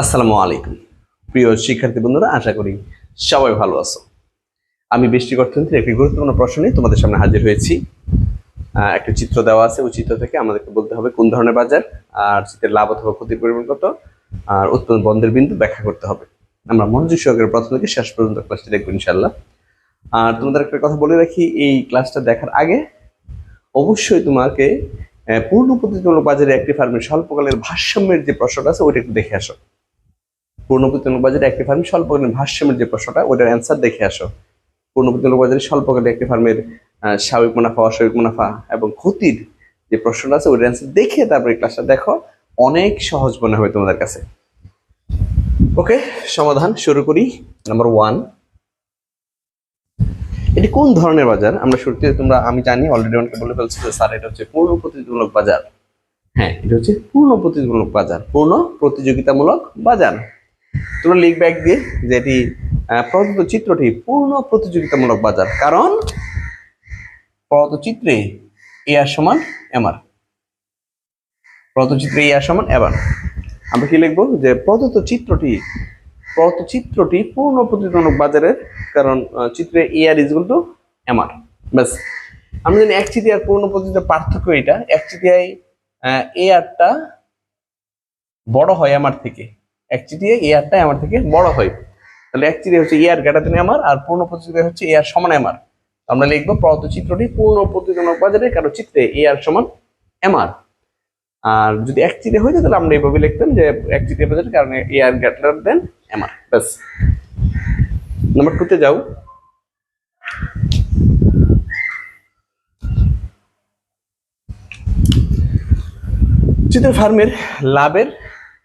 আসসালামু আলাইকুম প্রিয় শিক্ষার্থী বন্ধুরা, আশা করি সবাই ভালো আছো। আমি বৃষ্টিক অর্থনীতির একটি গুরুত্বপূর্ণ প্রশ্ন নিয়ে তোমাদের সামনে হাজির হয়েছি। একটা চিত্র দেওয়া আছে, ওই চিত্র থেকে আমাদেরকে বলতে হবে কোন ধরনের বাজার, আর চিত্রের লাভ অথবা ক্ষতির পরিমাণ কত, আর উৎপন্ন বন্ধের বিন্দু ব্যাখ্যা করতে হবে। আমরা মনোযোগ সহকারে প্রথম থেকে শেষ পর্যন্ত ক্লাসটি দেখবো ইনশাল্লাহ। আর তোমাদের একটা কথা বলে রাখি, এই ক্লাসটা দেখার আগে অবশ্যই তোমাকে পূর্ণ প্রতিযোগিতামূলক বাজারে একটি ফার্মের স্বল্পকালের ভারসাম্যের যে প্রশ্নটা আছে ওইটা একটু দেখে আসো। পূর্ণ প্রতিযোগিতামূলক বাজারে একটি ফার্মের স্বল্পকালীন ভারসাম্যের যে প্রশ্নটা, ওটার অ্যান্সার দেখে আসো। পূর্ণ প্রতিযোগিতামূলক বাজারে স্বল্পকালীন একটি ফার্মের স্বাভাবিক মুনাফা, অস্বাভাবিক মুনাফা এবং ক্ষতির যে প্রশ্নটা আছে ওটার অ্যান্সার দেখে তারপরে ক্লাসটা দেখো, অনেক সহজ মনে হবে তোমাদের কাছে। ওকে, সমাধান শুরু করি। নাম্বার 1, এটি কোন ধরনের বাজার? আমরা শুরুতে আমি জানি অলরেডি অনেকে বলে ফেলছি যে স্যার এটা হচ্ছে পূর্ণ প্রতিযোগিতামূলক বাজার। হ্যাঁ, এটা হচ্ছে পূর্ণ প্রতিযোগিতামূলক বাজার, পূর্ণ প্রতিযোগিতামূলক বাজার। তোমরা লিখবে এক দিয়ে যে এটি প্রদত্ত চিত্রটি পূর্ণ প্রতিযোগিতামূলক বাজার, কারণ প্রদত্ত চিত্রে এ আর সমান এম আর, প্রদত্ত চিত্রে এ আর সমান এম আর। আমরা কি লিখবো যে প্রদত্ত চিত্রটি পূর্ণ প্রতিযোগিতামূলক বাজারের, কারণ চিত্রে এ আর is equal to M R. ব্যাস, আমরা জানি এক চিঠি আর পূর্ণ প্রতিযোগিতার পার্থক্য এটা, এক চিঠিয়ায় এ আরটা বড় হয় এম আর থেকে, এক চিঠিয়ে এ আরটা এম আর থেকে বড় হয়। তাহলে এক চিঠি হচ্ছে এ আর গ্রেটার দেন এম আর, আর পূর্ণ প্রতিযোগিতা হচ্ছে এ আর সমান এম আর। আমরা লিখবো প্রদত্ত চিত্রটি পূর্ণ প্রতিযোগিতামূলক বাজারে, কারণ চিত্রে এ আর সমান এম আর। আর যদি এক চিঠি হয়ে যায় তাহলে আমরা এইভাবে লিখতাম যে এক চিঠি বাজারে কারণ এ আর গ্রেটার দেন এম আর। ব্যাস। নাম্বার 2 তে যাও। চিত্রের ফার্মের লাভের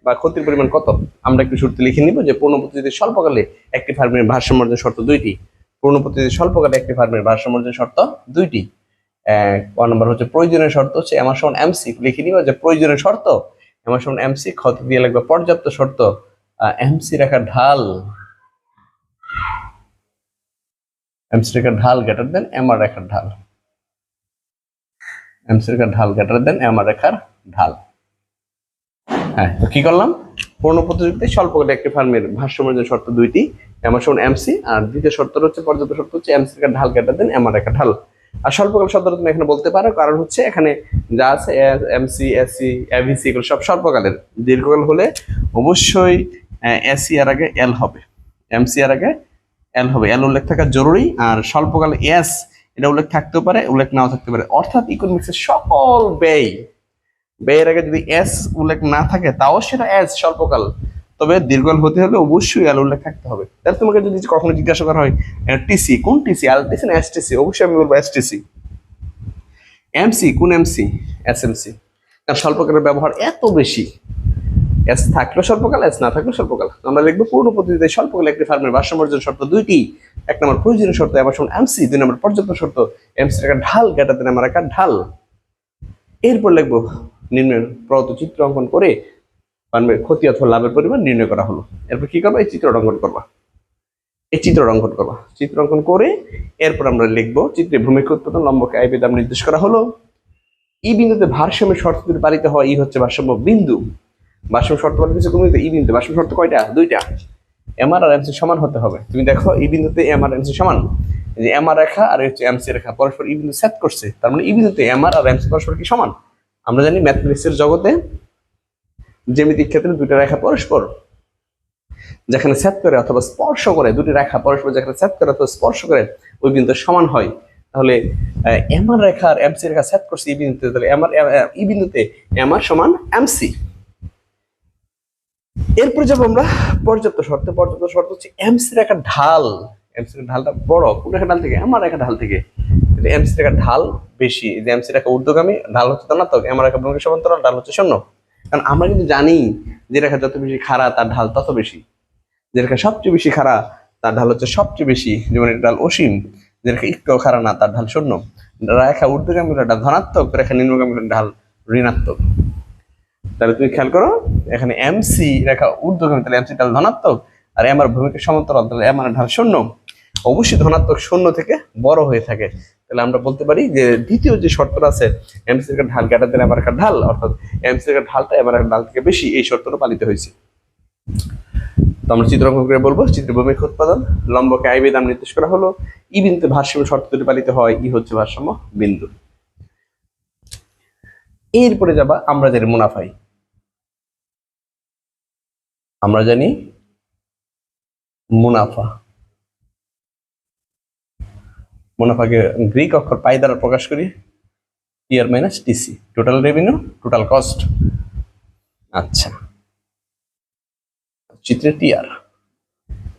বা ক্ষতির পরিমাণ কত? আমরা একটু শুরুতে লিখে নিব যে পূর্ণ প্রতিযোগিতার স্বল্পকালে একটি ফার্মের ভারসাম্যের শর্ত দুইটি। পূর্ণ প্রতিযোগিতার স্বল্পকালে একটি ফার্মের ভারসাম্যের শর্ত দুইটি। ক নম্বর হচ্ছে প্রয়োজনীয় শর্ত হচ্ছে এম আর সমান এমসি, লিখে নিব যে প্রয়োজনীয় শর্ত এম আর সমান এমসি, ক্ষতি দিয়ে লাগবে পর্যাপ্ত শর্ত এমসি রেখার ঢাল, এমসি রেখার ঢাল গ্রেটার দেন এম আর রেখার ঢাল, এমসি রেখার ঢাল গ্রেটার দেন এম আর রেখার ঢাল। হ্যাঁ, তো কি করলাম? পূর্ণ প্রতিযোগিতায় স্বল্পকালে একটি ফার্মের ভারসাম্যের শর্ত দুইটি, এম আর সমান এমসি, আর দ্বিতীয় শর্ত হচ্ছে পর্যাপ্ত শর্ত হচ্ছে এমসি রেখার ঢাল গ্রেটার দেন এম আর রেখার ঢাল। আর স্বল্পকাল শব্দটা তুমি এখানে বলতে পারো, কারণ হচ্ছে এখানে যা আছে এমসি, এসসি, এভিসি এগুলো সব স্বল্পকালের। দীর্ঘকাল হলে অবশ্যই এসসি আর আগে এল হবে, এমসি আর আগে এল হবে, এল উল্লেখ থাকা জরুরি। আর স্বল্পকালে এস এটা উল্লেখ থাকতেও পারে, উল্লেখ নাও থাকতে পারে। অর্থাৎ ইকোনমিক্সের সকল ব্যয়ের আগে যদি এস উল্লেখ না থাকে তাও সেটা এস স্বল্পকাল, তবে দীর্ঘকাল হতে হলে অবশ্যই এল উল্লেখ থাকতে হবে। তাহলে তোমাকে যদি কখনো জিজ্ঞাসা করা হয় টিসি কোন টিসি, এল টিসি না এস টিসি, অবশ্যই আমি বলবো এস টিসি। এমসি কোন এমসি, এস এমসি। কারণ স্বল্পকালের ব্যবহার এত বেশি, এস থাকলেও স্বল্পকাল, এস না থাকলেও স্বল্পকাল। আমরা লিখবো পূর্ণ প্রতিযোগিতায় স্বল্পকালে একটি ফার্মের ভারসাম্যের শর্ত দুইটি। এক নম্বর প্রয়োজনীয় শর্ত এম আর সমান এমসি, দুই নম্বর পর্যাপ্ত শর্ত এমসি রেখার ঢাল গ্রেটার দেন এম আর রেখার ঢাল। এরপর লিখবো নির্ণয় প্রদত্ত চিত্র অঙ্কন করে ফার্মের ক্ষতি অথবা লাভের পরিমাণ নির্ণয় করা হলো। এরপর কি করবো? এই চিত্রটা অঙ্কন করবা, চিত্র অঙ্কন করে এরপর আমরা লিখবো চিত্রে ভূমিকা উৎপাদন লম্বকে আই দাম নির্দেশ করা হলো। ই বিন্দুতে ভারসাম্যের শর্ত যদি পালিত হয়, ই হচ্ছে ভারসাম্য বিন্দু। ভারসাম্য শর্ত পালিত হচ্ছে কোন বিন্দুতে? ই বিন্দুতে। ভারসাম্য শর্ত কয়টা? দুইটা। এম আর এমসি সমান হতে হবে। তুমি দেখো ই বিন্দুতে এম আর এমসি সমান, যে এম আর রেখা আর হচ্ছে এমসি রেখা পরস্পর ই বিন্দু সেট করছে, তার মানে ই বিন্দুতে এম আর এমসি পরস্পর কি সমান? আমরা জানি ম্যাথমেটিক্সের জগতে জ্যামিতিক ক্ষেত্রে দুইটা রেখা পরস্পর যেখানে সেট করে অথবা স্পর্শ করে, দুটি রেখা পরস্পর যেখানে সেট করে অথবা স্পর্শ করে ওই বিন্দু সমান হয়। তাহলে এম আর রেখা আর এমসি রেখা সেট করছে এই বিন্দুতে, তাহলে ই বিন্দুতে এম আর সমান এমসি। এরপর যাবো আমরা পর্যাপ্ত শর্ত। পর্যাপ্ত শর্ত হচ্ছে এমসি রেখার ঢাল, এমসি রেখার ঢালটা বড় কোন রেখার ঢাল থেকে? এম আর রেখার ঢাল থেকে। এমসি রেখার ঢাল বেশি, যে এমসি রেখা ঊর্ধ্বগামী, ঢাল হচ্ছে ধনাত্মক, এম আর রেখা ভূমিকে সমান্তরাল, ঢাল হচ্ছে শূন্য। কারণ আমরা কিন্তু জানি যে রেখা যত বেশি খাড়া তার ঢাল তত বেশি, যে রেখা সবচেয়ে বেশি খাড়া তার ঢাল হচ্ছে সবচেয়ে বেশি, যেমন এর ঢাল অসীম। যে রেখা একটু খাড়া না তার ঢাল শূন্য। রেখা ঊর্ধ্বগামী ঢাল ধনাত্মক, রেখা নিম্নগামী ঢাল ঋণাত্মক। তাহলে তুমি খেয়াল করো, এখানে এমসি রেখা ঊর্ধ্বগামী, তাহলে এমসি ঢাল ধনাত্মক, আর এম আর ভূমিকে সমান্তরাল, তাহলে এম আর ঢাল শূন্য। অবশ্যই ধনাত্মক শূন্য থেকে বড় হয়ে থাকে। তাহলে আমরা বলতে পারি যে দ্বিতীয় যে শর্তটা আছে এমসি রেখার ঢাল গ্রেটার দেন এম আর রেখার ঢাল, অর্থাৎ এমসি রেখার ঢালটা এম আর রেখার ঢাল থেকে বেশি, এই শর্তটা পালিত হয়েছে। তো আমরা চিত্র অঙ্কন করে বলবো চিত্র ভৌমিক উৎপাদন লম্বকে আই দাম নির্দেশ করা হলো ই বিন্দুতে ভারসাম্য শর্ত দুটি পালিত হয় ই হচ্ছে ভারসাম্য বিন্দু। এরপরে যাবা আমরা জানি মুনাফাই, আমরা জানি মুনাফা, মুনাফাকে গ্রিক অক্ষর পাই দ্বারা প্রকাশ করি TR minus TC, total revenue total cost. আচ্ছা, চিত্রে টিআর,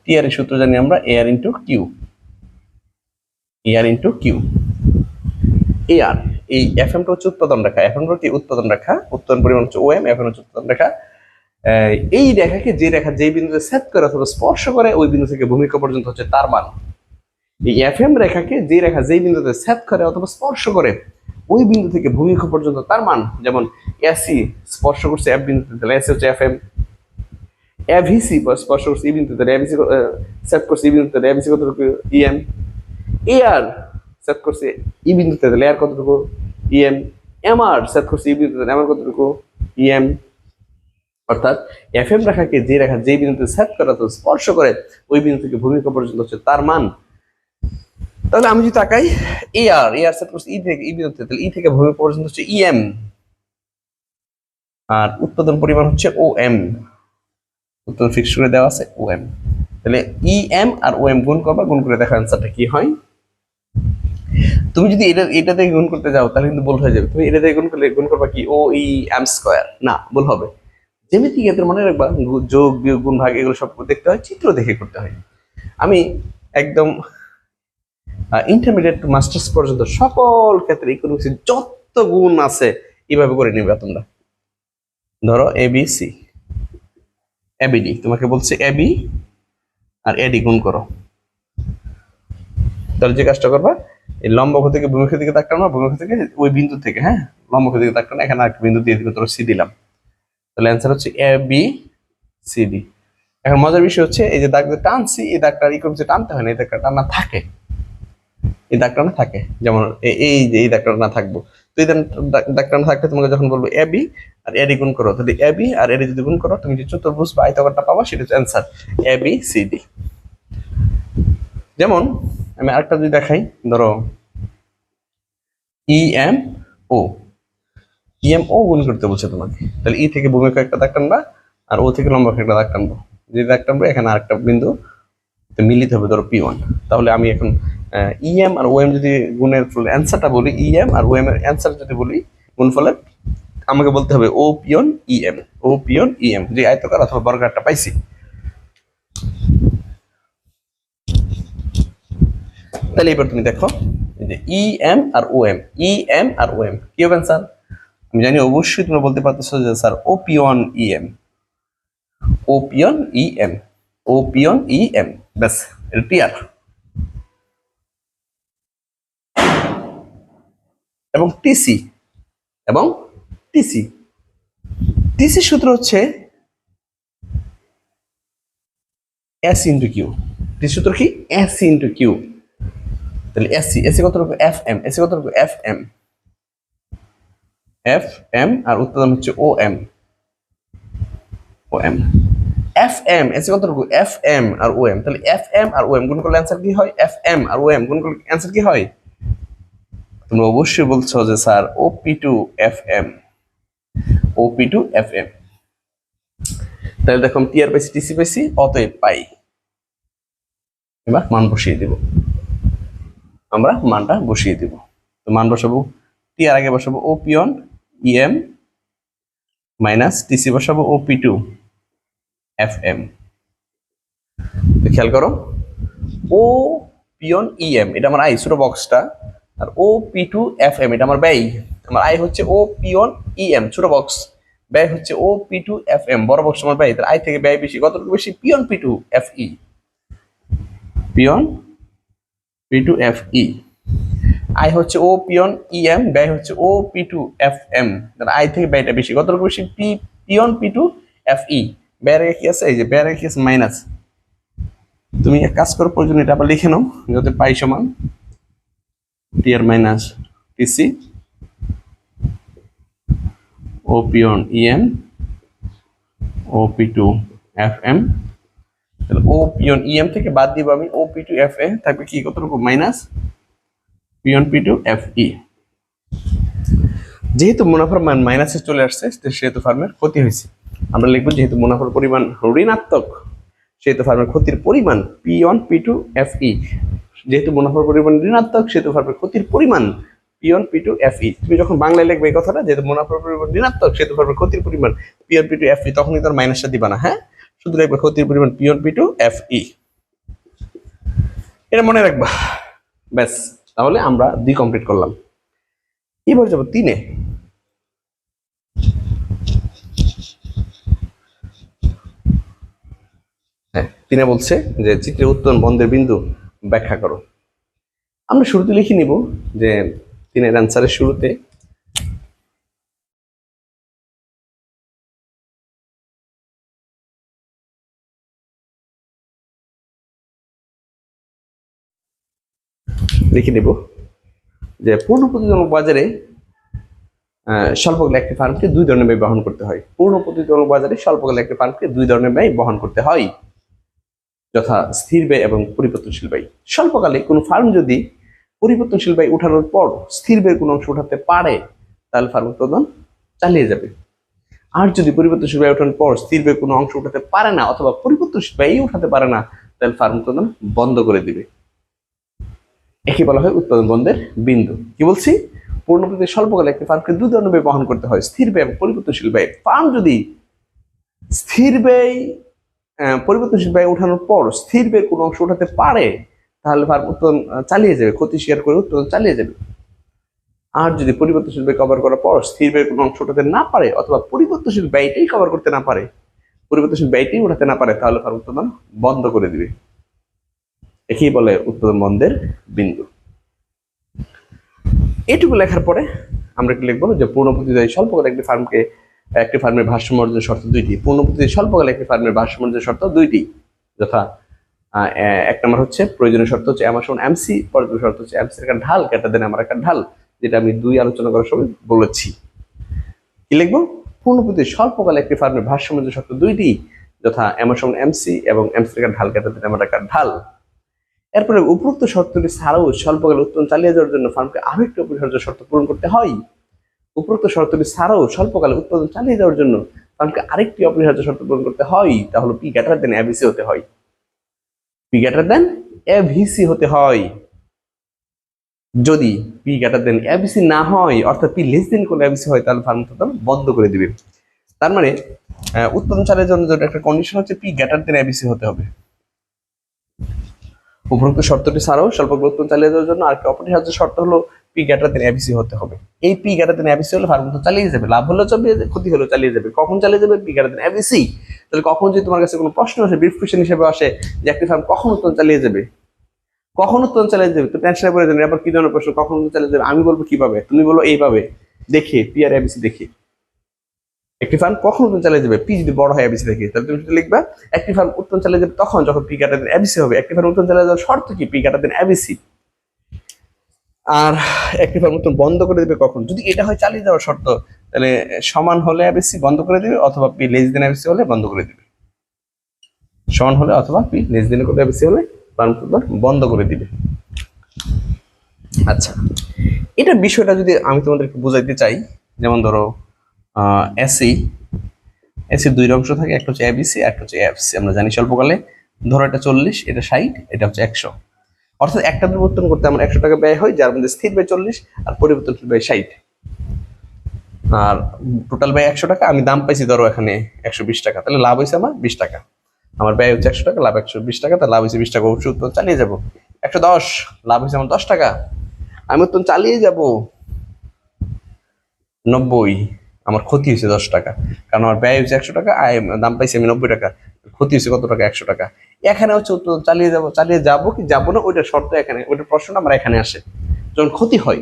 টিআর এর সূত্র জানি আমরা AR into Q, AR into Q. AR এই এফএম টা হচ্ছে উৎপাদন রেখা, এফএম টা উৎপাদন রেখা, উৎপাদন পরিমাণ হচ্ছে ওএম, এফএম হচ্ছে উৎপাদন রেখা। এই রেখাকে যে রেখা যেই বিন্দুতে ছেদ করে অথবা স্পর্শ করে ওই বিন্দু থেকে ভূমিকা পর্যন্ত হচ্ছে তার মান। এই এফএম রেখাকে যে রেখা যেই বিন্দুতে ছেদ করে অথবা স্পর্শ করে ওই বিন্দু থেকে ভূমিকা পর্যন্ত তার মান, যেমন এসি স্পর্শ করছে এফ বিন্দুতে তাহলে এসি হচ্ছে এফএম, এভিসি স্পর্শ করছে ই বিন্দুতে তাহলে এভিসি ছেদ করছে ই বিন্দুতে তাহলে এভিসি কতটুকু ইএম, এআর সেট করছে ই বিন্দুতে তাহলে এর কতটুকু ইএম, এমআর সেট করছে ই বিন্দুতে এমআর কতটুকু ইএম। অর্থাৎ এফএম রেখাকে যে রেখা যে বিন্দুতে সেট করা তো স্পর্শ করে ওই বিন্দু থেকে ভূমিকা পর্যন্ত হচ্ছে তার মান। তাহলে আমি যদি তাকাই এআর, এআর সেট করছে ই থেকে ই বিন্দুতে তাহলে ই থেকে ভূমিকা পর্যন্ত হচ্ছে ইএম, আর উৎপাদন পরিমাণ হচ্ছে ওএম, উৎপাদন ফিক্স করে দেওয়া আছে ওএম। তাহলে ইএম আর ওএম গুণ করবা, গুণ করে দেখা আনসারটা কি হয়। তুমি যদি এটাতে গুণ করতে যাও তাহলে কিন্তু ভুল হয়ে যাবে, তুমি এটাতে গুণ করলে গুণ করবা কি ও ই এম স্কয়ার, না ভুল হবে। জ্যামিতিক ক্ষেত্রে মনে রাখবা যোগ বিয়োগ গুণ ভাগ এগুলো সব দেখতে হয় চিত্র দেখে করতে হয়। আমি একদম ইন্টারমিডিয়েট টু মাস্টার্স পর্যন্ত সকল ক্ষেত্রে ইকোনমিক্সের যত গুণ আছে এইভাবে করে নিবে তোমরা। ধরো এবিসি এবিডি, তোমাকে বলছে এবি আর এডি গুণ করো, তাহলে যে কাজটা করবা এই লম্বক থেকে ভূমিক দিকে দাগ টানো, ভূমিক থেকে ওই বিন্দু থেকে, হ্যাঁ লম্বক দিকে দাগ টানো, এখানে একটা বিন্দু দিয়ে দিবে, তোর সি দিলাম, তাহলে অ্যান্সার হচ্ছে এ বি সি ডি। এখন মজার বিষয় হচ্ছে এই যে দাগ টানছি এই দাগটা ইকোনমিক্সে টানতে হয় না, এই দাগটা টানা থাকে, এই দাগটা না থাকে, যেমন এই যে এই দাগটা না থাকবো, তো এই দাগটা না থাকলে তোমাকে যখন বলবো এ বি আর এডি গুণ করো, তাহলে এ বি আর এডি যদি গুণ করো তুমি যে চতুর্ভুজ বা আয়তাকারটা পাবা সেটা হচ্ছে answer A B C D. যেমন আমি আরেকটা যদি দেখাই, ধরো ইএম ও, ইএম ও গুণ করতে বলছে তোমাকে, তাহলে ই থেকে ভূমিকা একটা দাগ টানবা আর ও থেকে লম্বা একটা দাগ টানবো, যে দাগ টানবো এখানে আরেকটা বিন্দু মিলিত হবে, ধরো P1। তাহলে আমি এখন ইএম আর ওএম যদি গুণের অ্যান্সারটা বলি, ইএম আর ওএম এর অ্যান্সার যদি বলি গুণফলের, আমাকে বলতে হবে ও পিওন ইএম, ও পিওন ইএম, যে আয়তকার অথবা বর্গাকারটা পাইছি। তাহলে এবার তুমি দেখো যে ইএম আর ওএম, ইএম আর ওএম কি হবে অ্যান্সার? আমি জানি অবশ্যই তোমরা বলতে পারতেছো যে স্যার ও পিওন ইএম, ও পিওন ইএম, ও পিওন ইএম, ব্যাস এটা ক্লিয়ার। এবং টিসি, এবং টিসি, টিসি সূত্র হচ্ছে এস ইন্টু কিউ, টিসি সূত্র কি এস ইন্টু কিউ, তাহলে এসি, এসি কতটুকু এফ এম, এসি কতটুকু এফ এম, এফ এম আর উৎপাদন হচ্ছে O M, O M, F M, AC কতটুকু এফ এম আর ও এম, তাহলে এফ এম আর ও এম গুণ করলে অ্যান্সার কি হয়? এফ এম আর ও এম গুণ করলে অ্যান্সার কি হয়? তোমরা অবশ্যই বলছো যে sir O P two F M, O P two F M. তাহলে দেখো টি আর পাইছি টিসি পাইছি, অতএব পাই। এবার মান বসিয়ে দিব, আমরা মানটা বসিয়ে দিব, তো মান বসাবো টি আর আগে বসাবো O P one EM minus TC বসাবো O P two F M. তো খেয়াল করো ও পিওন ইএম এটা আমার আই ছোট বক্সটা, আর O P two F M এটা আমার ব্যয়, আমার আই হচ্ছে ও পিওন ইএম ছোট বক্স, ব্যয় হচ্ছে O P two F M বড় বক্স আমার ব্যয়, তার আই থেকে ব্যয় বেশি, কতটুকু বেশি? P one P two F E, P one P two F E. I হচ্ছে ও পিওন ইএম, ব্যয় হচ্ছে O P two F M, তাহলে আই থেকে ব্যয়টা বেশি, কতটুকু বেশি? P one P two F E. ব্যয়ের আগে কি আছে? এই যে ব্যয়ের আগে কি আছে? মাইনাস। তুমি এক কাজ করো, প্রয়োজন এটা আবার লিখে নাও, যাতে পাই সমান T R minus TC O P one EM O P two F M তাহলে ও পি অন ইএম থেকে বাদ দিব আমি, ও পি টু এফ এ থাকবে কি কতটুকু minus P one P two F E. যেহেতু মুনাফার মান মাইনাসে চলে আসছে সেহেতু ফার্মের ক্ষতি হয়েছে। আমরা লিখবো যেহেতু মুনাফার পরিমাণ ঋণাত্মক সেহেতু ফার্মের ক্ষতির পরিমাণ P one P two F E. যেহেতু মুনাফার পরিমাণ ঋণাত্মক সেহেতু ফার্মের ক্ষতির পরিমাণ P one P two F E. তুমি যখন বাংলায় লিখবে এই কথাটা, যেহেতু মুনাফার পরিমাণ ঋণাত্মক সেহেতু ফার্মের ক্ষতির পরিমাণ P one P two F E, তখনই তার মাইনাসটা দিবা না, হ্যাঁ, শুধু লিখবে ক্ষতির পরিমাণ P one P two F E. এটা মনে রাখবা, ব্যাস। তাহলে আমরা 2 কমপ্লিট করলাম। এবার যাবো 3-এ। হ্যাঁ, 3-এ বলছে যে চিত্রে উত্তোলন বন্ধের বিন্দু ব্যাখ্যা করো। আমরা শুরুতে লিখে নিব যে 3-এর অ্যান্সারের শুরুতে লিখে নিব যে পূর্ণ প্রতিযোগিতামূলক বাজারে স্বল্পকালে একটি ফার্মকে 2 ধরনের ব্যয় বহন করতে হয়। পূর্ণ প্রতিযোগিতামূলক বাজারে স্বল্পকালে একটি ফার্মকে 2 ধরনের ব্যয় বহন করতে হয়, যথা স্থির ব্যয় এবং পরিবর্তনশীল ব্যয়। স্বল্পকালে কোনো ফার্ম যদি পরিবর্তনশীল ব্যয় উঠানোর পর স্থির ব্যয়ের কোনো অংশ উঠাতে পারে তাহলে ফার্ম উৎপাদন চালিয়ে যাবে। আর যদি পরিবর্তনশীল ব্যয় উঠানোর পর স্থির ব্যয় কোনো অংশ উঠাতে পারে না অথবা পরিবর্তনশীল ব্যয় উঠাতে পারে না তাহলে ফার্ম উৎপাদন বন্ধ করে দিবে। একে বলা হয় উৎপাদন বন্ধের বিন্দু। কি বলছি? পূর্ণপ্রতি স্বল্পকালে একটি ফার্মকে 2 ধরনের ব্যয় বহন করতে হয়, স্থির ব্যয় এবং পরিবর্তনশীল ব্যয়। ফার্ম যদি স্থির ব্যয় পরিবর্তনশীল ব্যয় উঠানোর পর স্থির ব্যয়ের কোনো অংশ উঠাতে পারে তাহলে ফার্ম উৎপাদন চালিয়ে যাবে, ক্ষতি স্বীকার করে উৎপাদন চালিয়ে যাবে। আর যদি পরিবর্তনশীল ব্যয় কভার করার পর স্থির ব্যয়ের কোনো অংশ উঠাতে না পারে অথবা পরিবর্তনশীল ব্যয়টাই কভার করতে না পারে, পরিবর্তনশীল ব্যয়টাই উঠাতে না পারে তাহলে ফার্ম উৎপাদন বন্ধ করে দিবে। একেই বলে উৎপাদন বন্ধের বিন্দু। এটুকু লেখার পরে আমরা কি লিখবো যে পূর্ণ প্রতিযোগী স্বল্পকালে একটি ফার্মের ভারসাম্য অর্জনের শর্ত 2টি। পূর্ণ প্রতিযোগী স্বল্পকালে একটি ফার্মের ভারসাম্য অর্জনের শর্ত 2টি, যথা 1 নম্বর হচ্ছে প্রয়োজনীয় শর্ত হচ্ছে এম সমান এমসি, পরবর্তী শর্ত হচ্ছে এমসি একটা ঢাল কেটে দেন আমার একটা ঢাল, যেটা আমি 2 আলোচনা করার সময় বলেছি। কি লিখবো? পূর্ণ প্রতিযোগী স্বল্পকালে একটি ফার্মের ভারসাম্য অর্জনের শর্ত 2টি, যথা এম সমান এমসি এবং এমসি একটা ঢাল কেটে দেন আমার একটা ঢাল। এরপরে উপরোক্ত শর্তটি ছাড়াও স্বল্পকালে উৎপাদন চালিয়ে যাওয়ার জন্য ফার্মকে আরো একটি অপরিহার্য শর্ত পূরণ করতে হয়। উপরোক্ত শর্তটি ছাড়াও স্বল্পকালে উৎপাদন চালিয়ে যাওয়ার জন্য ফার্মকে আরেকটি অপরিহার্য শর্ত পূরণ করতে হয়, তা হলো পি গ্রেটার দেন এবিসি হতে হয়। পি গ্রেটার দেন এভিসি হতে হয়। যদি পি গ্রেটার দেন এবিসি না হয় অর্থাৎ পি লেস দেন কোন এবিসি হয় তাহলে ফার্ম উৎপাদন বন্ধ করে দিবে। তার মানে উৎপাদন চালিয়ে যাওয়ার জন্য একটা কন্ডিশন হচ্ছে পি গ্রেটার দেন এবিসি হতে হবে। উপরোক্ত শর্তটি ছাড়াও স্বল্পকালে উৎপাদন চালিয়ে যাওয়ার জন্য আরেকটি অপরিহার্য শর্ত হলো পি গ্রেটার দেন এবিসি হতে হবে। এই পি গ্রেটার দেন এবিসি হলে ফার্ম উৎপাদন চালিয়ে যাবে, লাভ হলেও চালিয়ে যাবে, ক্ষতি হলেও চালিয়ে যাবে। কখন চালিয়ে যাবে? P greater than ABC. তাহলে কখন যদি তোমার কাছে কোনো প্রশ্ন আসে, ব্রিফ কোশ্চেন হিসেবে আসে যে একটি ফার্ম কখন উৎপাদন চালিয়ে যাবে, কখন উৎপাদন চালিয়ে যাবে, তো টেনশনে পড়ে যাবে আবার কি ধরনের প্রশ্ন, কখন উৎপাদন চালিয়ে যাবে, আমি বলবো কিভাবে, তুমি বলো এইভাবে, দেখে পি আর এবিসি দেখে একটি ফার্ম কখন উৎপাদন চালিয়ে যাবে। পি যদি বড় হয় এবিসি দেখে তাহলে তুমি লিখবা একটি ফার্ম উৎপাদন চালিয়ে যাবে তখন যখন পি গ্রেটার দেন এবিসি হবে। একটি ফার্ম উৎপাদন চালিয়ে যাওয়ার শর্ত কি? P greater than AVC. আর একটি ফার্ম উৎপাদন বন্ধ করে দেবে কখন? যদি এটা হয় চালিয়ে যাওয়ার শর্ত, তাহলে সমান হলে এবিসি বন্ধ করে দিবে অথবা পি লেস দেন এবিসি হলে বন্ধ করে দিবে। সমান হলে অথবা পি লেস দেন এবিসি হলে ফার্ম উৎপাদন বন্ধ করে দিবে। আচ্ছা, এটা বিষয়টা যদি আমি তোমাদেরকে বুঝাইতে চাই, যেমন ধরো এসি 2 অংশ থাকে, একটা হচ্ছে এবিসি একটা হচ্ছে এফসি। আমরা জানি স্বল্পকালে ধরো এটা 40, এটা 60, এটা হচ্ছে 100। অর্থাৎ একটা পরিবর্তন করতে আমার 100 টাকা ব্যয় হয়, যার মধ্যে স্থির ব্যয় 40 আর পরিবর্তনশীল ব্যয় 60, আর টোটাল ব্যয় 100 টাকা। আমি দাম পাইছি ধরো এখানে 120 টাকা, তাহলে লাভ হয়েছে আমার 20 টাকা। আমার ব্যয় হচ্ছে 100 টাকা, লাভ 120 টাকা, তাহলে লাভ হয়েছে 20 টাকা। অবশ্যই উৎপাদন চালিয়ে যাবো। 110, লাভ হয়েছে আমার 10 টাকা। আমি উৎপাদন চালিয়ে যাব 90, আমার ক্ষতি হয়েছে 10 টাকা, কারণ আমার ব্যয় হচ্ছে 100 টাকা, দাম পাইছি আমি 90 টাকা, ক্ষতি হয়েছে কত টাকা? 100 টাকা। এখানে হচ্ছে উৎপাদন চালিয়ে যাবো কি যাবো না, ওইটা শর্ত এখানে, ওইটার প্রশ্নটা আমার এখানে আসে। যখন ক্ষতি হয়,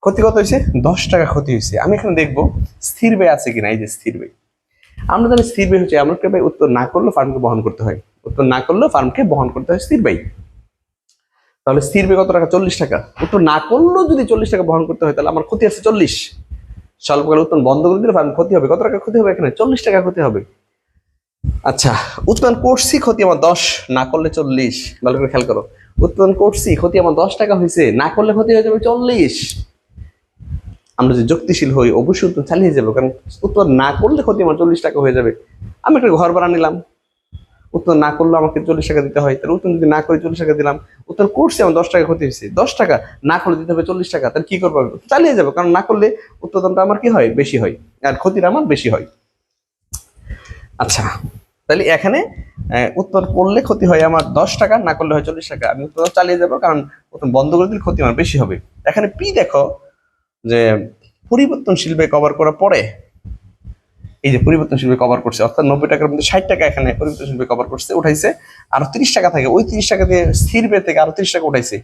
ক্ষতি কত হয়েছে? 10 টাকা ক্ষতি হয়েছে। আমি এখানে দেখবো স্থির ব্যয় আছে কিনা। এই যে স্থির ব্যয়, আমরা জানি স্থির ব্যয় হচ্ছে এমন একটা ব্যয় উত্তর না করলেও ফার্মকে বহন করতে হয়, উত্তর না করলেও ফার্মকে বহন করতে হয় স্থির ব্যয়। তাহলে স্থির ব্যয় কত টাকা? 40 টাকা। উত্তর না করলেও যদি 40 টাকা বহন করতে হয় তাহলে আমার ক্ষতি আছে 40। স্বল্পকালে উৎপাদন বন্ধ করে দিলে ফার্ম ক্ষতি হবে কত টাকা? ক্ষতি হবে এখানে 40 টাকা ক্ষতি হবে। আচ্ছা, উৎপাদন করছি ক্ষতি আমার 10, না করলে 40। ভালো করে খেয়াল করো, উৎপাদন করছি ক্ষতি আমার 10 টাকা হয়েছে, না করলে ক্ষতি হয়ে যাবে 40। আমরা যে যুক্তিশীল হই অবশ্যই উৎপাদন চালিয়ে যাবো, কারণ উৎপাদন না করলে ক্ষতি আমার 40 টাকা হয়ে যাবে। আমি একটা ঘর ভাড়া নিলাম, উত্তর না করলে আমাকে 40 টাকা দিতে হয়, তাহলে উত্তর যদি না করে 40 টাকা দিলাম, উত্তর করছে আমার 10 টাকা ক্ষতি হয়েছে, 10 টাকা না করলে দিতে হবে 40 টাকা, তাহলে কি করবো? চালিয়ে যাবো, কারণ না করলে উৎপাদনটা আমার কি হয়? বেশি হয়, আর ক্ষতিটা আমার বেশি হয়। আচ্ছা, তাহলে এখানে উৎপাদন করলে ক্ষতি হয় আমার 10 টাকা, না করলে হয় 40 টাকা। আমি উৎপাদন চালিয়ে যাবো, কারণ উৎপাদন বন্ধ করে দিলে ক্ষতি আমার বেশি হবে। এখানে পি দেখো যে পরিবর্তনশীল ব্যয় কভার করার পরে, এই যে পরিবর্তনশীল ব্যয় কভার করছে, অর্থাৎ 90 টাকার মধ্যে 60 টাকা এখানে পরিবর্তনশীল ব্যয় কভার করছে, উঠাইছে। আরো 30 টাকা থাকে, ওই 30 টাকা দিয়ে স্থির ব্যয় থেকে আরো 30 টাকা উঠাইছে।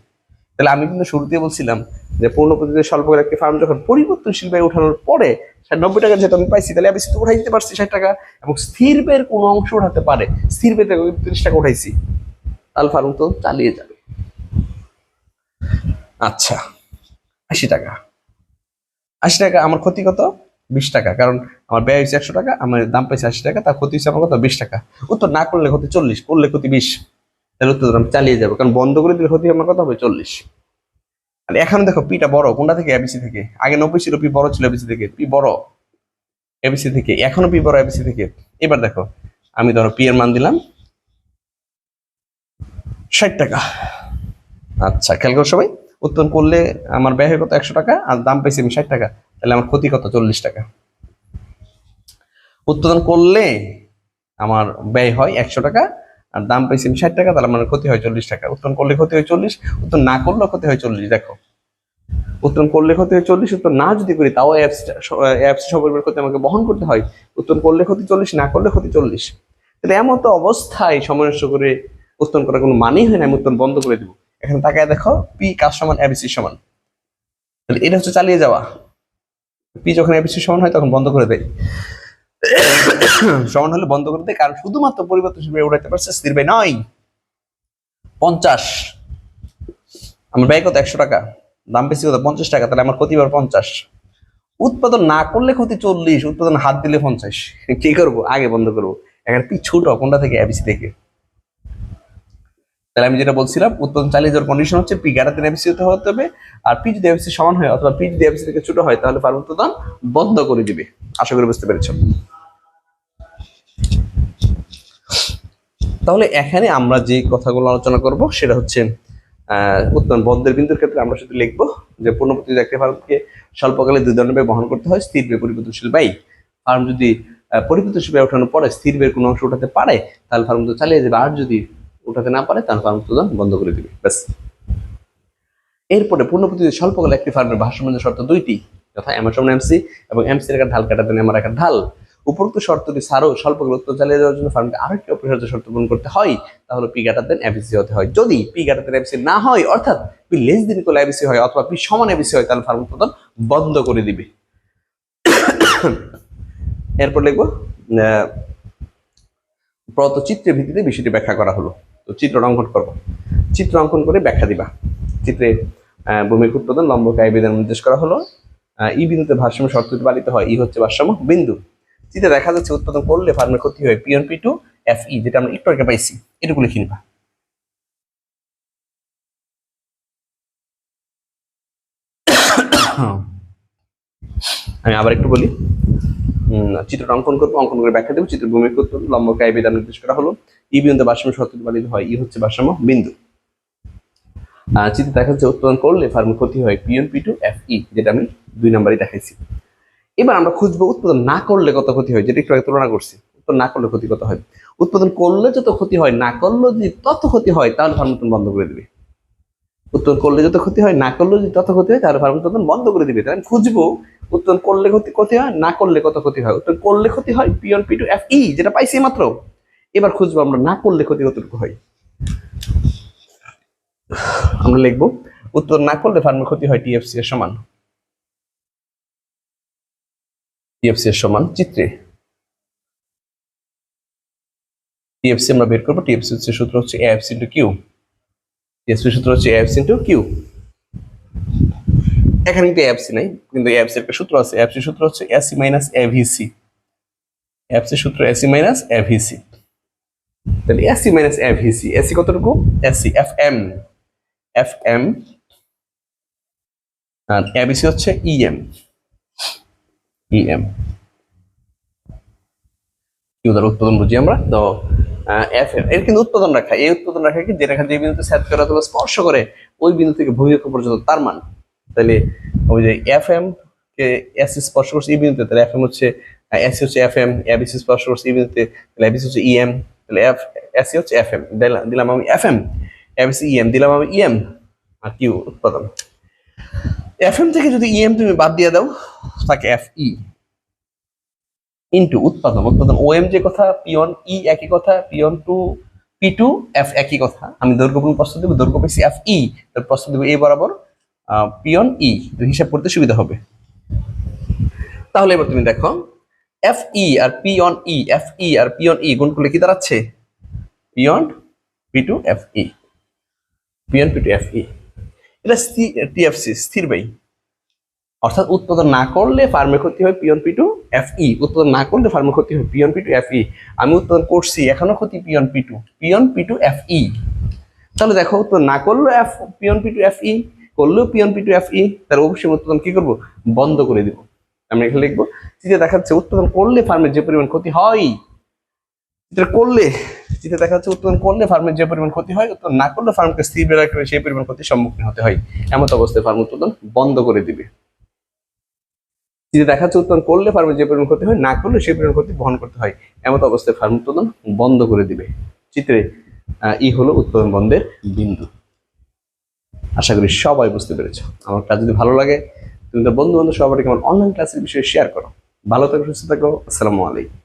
তাহলে আমি কিন্তু শুরুতেই বলছিলাম যে পূর্ণ প্রতিদিন স্বল্পকাল একটি ফার্ম যখন পরিবর্তনশীল ব্যয় উঠানোর পরে 90 টাকা যেহেতু আমি পাইছি, তাহলে আমি তো উঠাই দিতে পারছি 60 টাকা, এবং স্থির ব্যয়ের কোনো অংশ উঠাতে পারে, স্থির ব্যয় থেকে 30 টাকা উঠাইছি, তাহলে ফার্ম তো চালিয়ে যাবে। আচ্ছা, 80 টাকা, 80 টাকা আমার ক্ষতি কত? 20 টাকা, কারণ আমার ব্যয় হয়েছে 100 টাকা, আমার দাম পাইছে 80 টাকা, তার ক্ষতি হচ্ছে আমার কত? 20 টাকা। উত্তর না করলে ক্ষতি 40, করলে ক্ষতি 20, তাহলে উত্তর আমি চালিয়ে যাবো, কারণ বন্ধ করে দিলে ক্ষতি আমার কত হবে? 40। আর এখন দেখো পিটা বড় কোনটা থেকে? এবিসি থেকে। আগে 90 ছিল, পি বড় ছিল এবিসি থেকে, পি বড় এবিসি থেকে, এখনো পি বড় এবিসি থেকে। এবার দেখো আমি ধরো পি এর মান দিলাম 60 টাকা। আচ্ছা, খেয়াল করো সবাই, উৎপাদন করলে আমার ব্যয় হয় কত? 100 টাকা, আর দাম পাইছি আমি 60 টাকা, তাহলে আমার ক্ষতি কত? 40 টাকা। উৎপাদন করলে আমার ব্যয় হয় 100 টাকা, আর দাম পাইছি আমি 60 টাকা, তাহলে আমার ক্ষতি হয় 40 টাকা। উৎপাদন করলে ক্ষতি হয় 40, উৎপাদন না করলেও ক্ষতি হয় 40। দেখো, উত্তোলন করলে ক্ষতি হয় 40, উত্তোলন না যদি করি তাও অ্যাপস সপরিবার ক্ষতি আমাকে বহন করতে হয়। উত্তোলন করলে ক্ষতি 40, না করলে ক্ষতি 40। তাহলে এমন তো অবস্থায় সময় নষ্ট করে উত্তোলন করার কোনো মানেই হয় না, আমি উত্তোলন বন্ধ করে দিব। এখানে তাকায় দেখো, পি কাজ সমান এবিসি সমান, তাহলে এটা হচ্ছে চালিয়ে যাওয়া। পি যখন এবিসি সমান হয় তখন বন্ধ করে দেয়, সমান হলে বন্ধ করে দেয়, কারণ শুধুমাত্র পরিবর্তনশীল ব্যয় উঠাইতে পারছে, স্থির ব্যয় নয়। 50, আমার ব্যয় কত? 100 টাকা, দাম বেশি কত? 50 টাকা, তাহলে আমার ক্ষতি 50। উৎপাদন না করলে ক্ষতি 40, উৎপাদন হাত দিলে 50। কি করবো? আগে বন্ধ করবো। এখানে পি ছোট কোনটা থেকে? এবিসি থেকে। তাহলে আমি যেটা বলছিলাম, উৎপাদন চালিয়ে যাওয়ার কন্ডিশন হচ্ছে পি গ্রেটার দেন এবিসি হতে হবে, আর পি যদি এবিসি সমান হয় অথবা পি যদি এবিসি থেকে ছোট হয়, তাহলে ফার্ম উৎপাদন বন্ধ করে দিবে। আশা করি বুঝতে পেরেছ। তাহলে এখানে আমরা যে কথাগুলো আলোচনা করব সেটা হচ্ছে উৎপাদন বন্ধের বিন্দুর ক্ষেত্রে আমরা শুধু লিখবো যে পূর্ণপ্রতিযোগী একটি ফার্মকে স্বল্পকালে 2 ধরনের ব্যয় বহন করতে হয়, স্থির ব্যয়, পরিবর্তনশীল ব্যয়। ফার্ম যদি পরিবর্তনশীল ব্যয় ওঠানোর পরে স্থির ব্যয়ের কোনো অংশ উঠাতে পারে, তাহলে ফার্ম তো চালিয়ে যাবে, আর যদি উঠাতে না পারে তাহলে ফার্ম উৎপাদন বন্ধ করে দিবে, ব্যাস। এরপরে পূর্ণপ্রতিযোগী স্বল্পকালে একটি ফার্মের ভারসাম্য শর্ত 2টি, যথা এমআর সমান এমসি এবং এমসি এর ঢাল কাটা দেন এমআর এর ঢাল। উপরোক্ত শর্তটি ছাড়াও স্বল্পকালে উৎপাদন চালিয়ে যাওয়ার জন্য ফার্মকে আরেকটি অপরিহার্য শর্ত পূরণ করতে হয়, তাহলে পি গ্রেটার দেন এবিসি হতে হয়। যদি পি গ্রেটার দেন এবিসি না হয়, অর্থাৎ P less than equal ABC হয় অথবা পি সমান এবিসি হয়, তাহলে ফার্ম উৎপাদন বন্ধ করে দিবে। এরপর লিখবো প্রদত্ত চিত্রের ভিত্তিতে বিষয়টি ব্যাখ্যা করা হলো। তো চিত্র অঙ্কন করবো, চিত্র অঙ্কন করে ব্যাখ্যা দিবা। চিত্রে ভূমির উৎপাদন লম্বকে আই বিধান নির্দেশ করা হলো, ই বিন্দুতে ভারসাম্য শর্তটি পালিত হয়, ই হচ্ছে ভারসাম্য বিন্দু। চিত্রে দেখা যাচ্ছে উৎপাদন করলে ফার্মের ক্ষতি হয় P one P two F E, যেটা আমরা একটু আগে পাইছি, এটুকু লিখে নিবা। আমি আবার একটু বলি, চিত্রটা অঙ্কন করবো, অঙ্কন করে ব্যাখ্যা দেবো। চিত্রের ভূমির উৎপাদন লম্বকে আই বিধান নির্দেশ করা হলো, ই বিন্দুতে ভারসাম্য শর্তটি পালিত হয়, ই হচ্ছে ভারসাম্য বিন্দু। চিত্রে দেখা যাচ্ছে উৎপাদন করলে ফার্মের ক্ষতি হয় P one P two F E, যেটা আমি 2 নম্বরে দেখাইছি। এবার আমরা খুঁজবো উৎপাদন না করলে কত ক্ষতি হয়, যেটা একটু আগে তুলনা করছি। উৎপাদন না করলে ক্ষতি কত হয়? উৎপাদন করলে যত ক্ষতি হয়, না করলে যদি তত ক্ষতি হয়, তাহলে ফার্ম উৎপাদন বন্ধ করে দিবে। উৎপাদন করলে যত ক্ষতি হয়, না করলে যদি তত ক্ষতি হয়, তাহলে ফার্ম উৎপাদন বন্ধ করে দিবে। তাহলে খুঁজবো উৎপাদন করলে ক্ষতি হয়, না করলে কত ক্ষতি হয়। উৎপাদন করলে ক্ষতি হয় P one P two F E, যেটা পাইছি মাত্র। এবার খুঁজবো আমরা না করলে ক্ষতি কতটুকু হয়। আমরা লিখবো উৎপাদন না করলে ফার্মের ক্ষতি হয় টিএফসি এর সমান, টিএফসি এর সমান চিত্রে টিএফসি আমরা বের করবো। টিএফসি হচ্ছে সূত্র হচ্ছে এএফসি ইনটু কিউ, টিএফসি সূত্র হচ্ছে এএফসি ইনটু কিউ। এখানে কিন্তু এএফসি নাই, কিন্তু এএফসি একটা সূত্র আছে। এএফসি সূত্র হচ্ছে এসি মাইনাস এভিসি, এএফসি সূত্র এসি মাইনাস এভিসি। তাহলে এসি মাইনাস এফিসি, এসি কতটুকু, AC F M, F M, আর এবিসি হচ্ছে ইএম, ইএম কি উদার উৎপাদন বুঝি আমরা। তো এফ এম এর কিন্তু উৎপাদন রেখা, এই উৎপাদন রেখা কি, যে রেখা যে বিন্দুতে ছেদ করে অথবা স্পর্শ করে ওই বিন্দু থেকে ভূমিরেখা পর্যন্ত তার মান। তাহলে ওই যে এফ এম কে এসি স্পর্শ করছে এই বিন্দুতে, তাহলে এফ এম হচ্ছে, এসি হচ্ছে এফ এম, এবিসি স্পর্শ করছে এই বিন্দুতে, তাহলে এবিসি হচ্ছে ইএম, তাহলে এফ এসি হচ্ছে এফ এম, দিলাম আমি এফ এম, এবিসি ইএম, দিলাম আমি ইএম, আর কিউ উৎপাদন। এফ এম থেকে যদি ইএম তুমি বাদ দিয়ে দাও থাকে এফ ই ইন্টু উৎপাদন, উৎপাদন ও এম যে কথা, পিয়ন ই একই কথা, P one two P two F একই কথা। আমি দৈর্ঘ্যপূর্ণ প্রশ্ন দেবো, দৈর্ঘ্য পেয়েছি এফ ই, তার প্রশ্ন দেবো এ বরাবর পিয়ন ই, হিসাব করতে সুবিধা হবে। তাহলে এবার তুমি দেখো এফ ই আর পিয়ন ই, এফ ই আর পিয়ন ই গুণ করলে কি দাঁড়াচ্ছে, P one P two F E, P one P two F E. এটা টিএফসি, স্থির বায়ু, অর্থাৎ উৎপাদন না করলে ফার্মের ক্ষতি হয় P one P two F E, উৎপাদন না করলে ফার্মের ক্ষতি হয় P one P two F E. আমি উৎপাদন করছি এখনো ক্ষতি P one P two, P one P two F E. তাহলে দেখো উৎপাদন না করলেও F P one P two F E, করলেও P one P two F E, তার অবশ্যই উৎপাদন কি করবো, বন্ধ করে দিব। আমি এখানে লিখবো চিত্রে দেখাচ্ছে উৎপাদন করলে ফার্মের যে পরিমাণ ক্ষতি হয়, চিত্রে করলে, চিত্রে দেখা যাচ্ছে উৎপাদন করলে ফার্মের যে পরিমাণ ক্ষতি হয়, উৎপাদন না করলে ফার্মকে স্থির রাখলে সেই পরিমাণ ক্ষতির সম্মুখীন হতে হয়। এমন অবস্থায় ফার্ম উৎপাদন বন্ধ করে দিবে। চিত্রে দেখা যাচ্ছে উৎপাদন করলে ফার্মের যে পরিমাণ ক্ষতি হয়, না করলে সেই পরিমাণ ক্ষতি বহন করতে হয়। এমন অবস্থায় ফার্ম উৎপাদন বন্ধ করে দিবে। চিত্রে ই হলো উৎপাদন বন্ধের বিন্দু। আশা করি সবাই বুঝতে পেরেছো। আমার কাজ যদি ভালো লাগে তুমি তো বন্ধু বান্ধব সবাইকে আমার অনলাইন ক্লাসের বিষয়ে শেয়ার করো। ভালো থাকো, সুস্থ থাকো, আসসালামু আলাইকুম।